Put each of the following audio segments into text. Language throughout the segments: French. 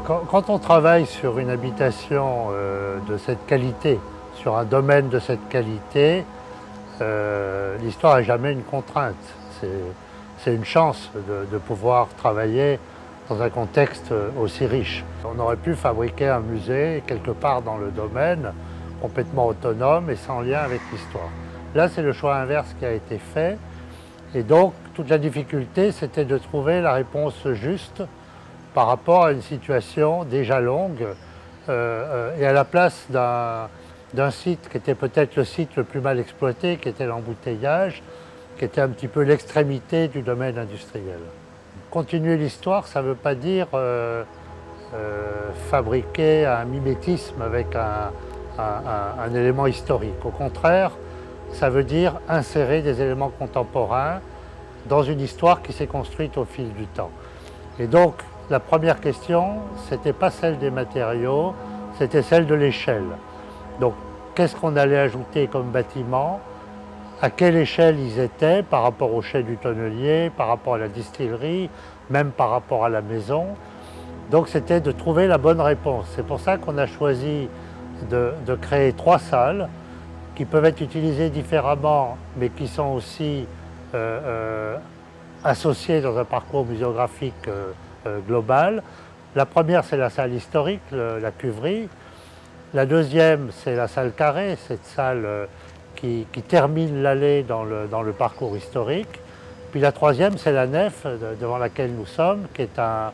Quand on travaille sur une habitation de cette qualité, sur un domaine de cette qualité, l'histoire n'est jamais une contrainte. C'est une chance de pouvoir travailler dans un contexte aussi riche. On aurait pu fabriquer un musée quelque part dans le domaine, complètement autonome et sans lien avec l'histoire. Là, c'est le choix inverse qui a été fait. Et donc, toute la difficulté, c'était de trouver la réponse juste par rapport à une situation déjà longue et à la place d'un site qui était peut-être le site le plus mal exploité, qui était l'embouteillage, qui était un petit peu l'extrémité du domaine industriel. Continuer l'histoire, ça ne veut pas dire fabriquer un mimétisme avec un élément historique. Au contraire, ça veut dire insérer des éléments contemporains dans une histoire qui s'est construite au fil du temps. Et donc, la première question, ce n'était pas celle des matériaux, c'était celle de l'échelle. Donc, qu'est-ce qu'on allait ajouter comme bâtiment? À quelle échelle ils étaient par rapport au chai du tonnelier, par rapport à la distillerie, même par rapport à la maison. Donc, c'était de trouver la bonne réponse. C'est pour ça qu'on a choisi de créer 3 salles qui peuvent être utilisées différemment, mais qui sont aussi associées dans un parcours muséographique global. La première, c'est la salle historique, la cuverie. La deuxième, c'est la salle carrée, cette salle qui termine l'allée dans le parcours historique. Puis la troisième, c'est la nef devant laquelle nous sommes, qui est un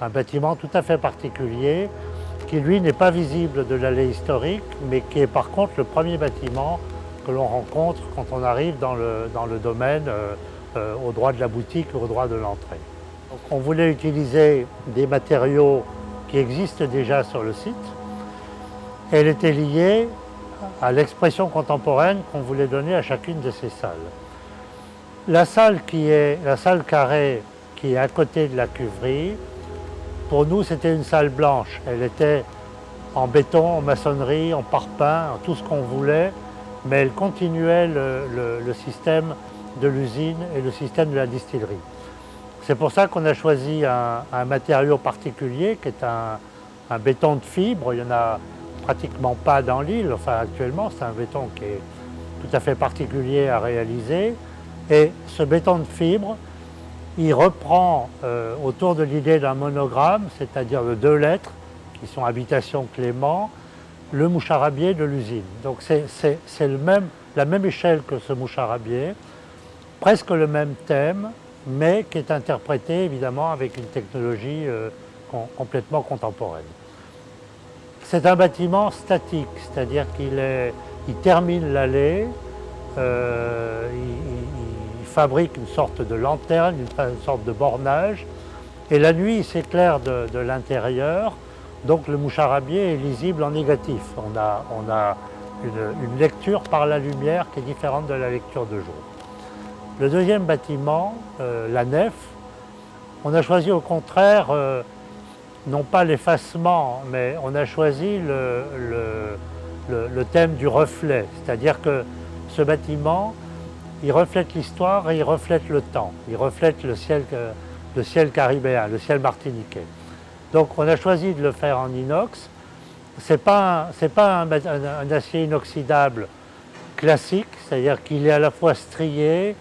bâtiment tout à fait particulier, qui lui n'est pas visible de l'allée historique, mais qui est par contre le premier bâtiment que l'on rencontre quand on arrive dans le domaine au droit de la boutique ou au droit de l'entrée. On voulait utiliser des matériaux qui existent déjà sur le site. Elle était liée à l'expression contemporaine qu'on voulait donner à chacune de ces salles. La salle carrée qui est à côté de la cuverie, pour nous c'était une salle blanche. Elle était en béton, en maçonnerie, en parpaing, en tout ce qu'on voulait, mais elle continuait le système de l'usine et le système de la distillerie. C'est pour ça qu'on a choisi un matériau particulier qui est un béton de fibre. Il n'y en a pratiquement pas dans l'île, enfin actuellement c'est un béton qui est tout à fait particulier à réaliser. Et ce béton de fibre, il reprend autour de l'idée d'un monogramme, c'est-à-dire de 2 lettres, qui sont Habitation Clément, le moucharabier de l'usine. Donc c'est la même échelle que ce moucharabier, presque le même thème, mais qui est interprété évidemment avec une technologie complètement contemporaine. C'est un bâtiment statique, c'est-à-dire qu'il termine l'allée, il fabrique une sorte de lanterne, une sorte de bornage, et la nuit il s'éclaire de l'intérieur, donc le moucharabier est lisible en négatif. On a une lecture par la lumière qui est différente de la lecture de jour. Le deuxième bâtiment, la nef, on a choisi au contraire, non pas l'effacement, mais on a choisi le thème du reflet. C'est-à-dire que ce bâtiment, il reflète l'histoire et il reflète le temps. Il reflète le ciel caribéen, le ciel martiniquais. Donc on a choisi de le faire en inox. Ce n'est pas un acier inoxydable classique, c'est-à-dire qu'il est à la fois strié,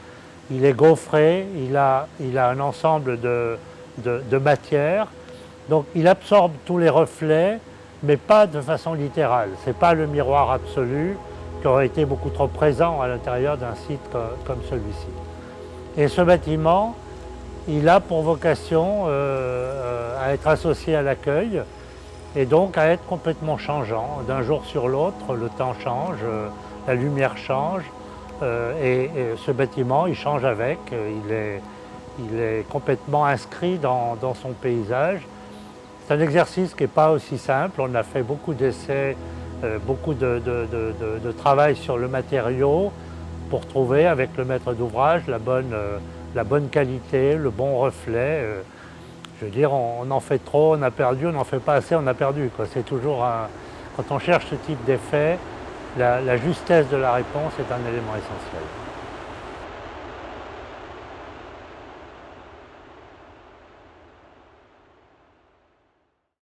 il est gaufré, il a un ensemble de matières. Donc il absorbe tous les reflets, mais pas de façon littérale. Ce n'est pas le miroir absolu qui aurait été beaucoup trop présent à l'intérieur d'un site comme celui-ci. Et ce bâtiment, il a pour vocation à être associé à l'accueil et donc à être complètement changeant. D'un jour sur l'autre, le temps change, la lumière change et ce bâtiment, il change avec. Il est complètement inscrit dans son paysage. C'est un exercice qui n'est pas aussi simple. On a fait beaucoup d'essais, beaucoup de travail sur le matériau pour trouver avec le maître d'ouvrage la bonne qualité, le bon reflet. Je veux dire, on en fait trop, on a perdu, on n'en fait pas assez, on a perdu. C'est toujours quand on cherche ce type d'effet, la justesse de la réponse est un élément essentiel.